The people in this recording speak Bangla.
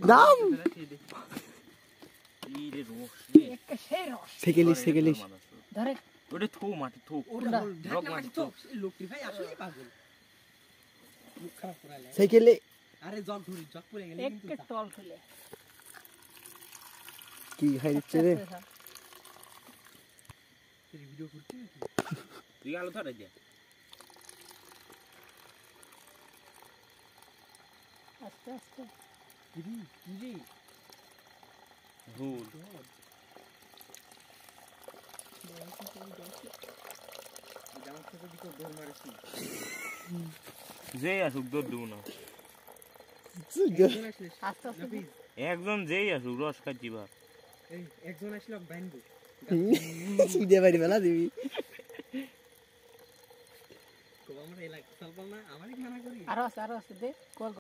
দাম সেকেলিশ ধরে ওটা থো মাটি থো ওটা রক মাটি থো লোকটি ভাই আসলে পাগল মুখ খারাপ করালে সেকেলে আরে জগ ধরি জগ পড়ে গেলে কিন্তু এক টল খুলে কি খাই দিচ্ছে রে তুই ভিডিও করছিস নাকি তুই আলো ধরে দে আস্তে আস্তে কি ভুল জামার থেকে দিকে দৌড় মারছি যেই আসুক দৌড় দেবো না আস্তে আস্তে একজন যেই আসুক রস খাচ্ছি ভাব এই একজন আসলো বাইন্দু সুদে বাড়ি বেলা দিবি তো আমরা এলাকা চলবো না আমারই মানা করি আরো আছে দে কল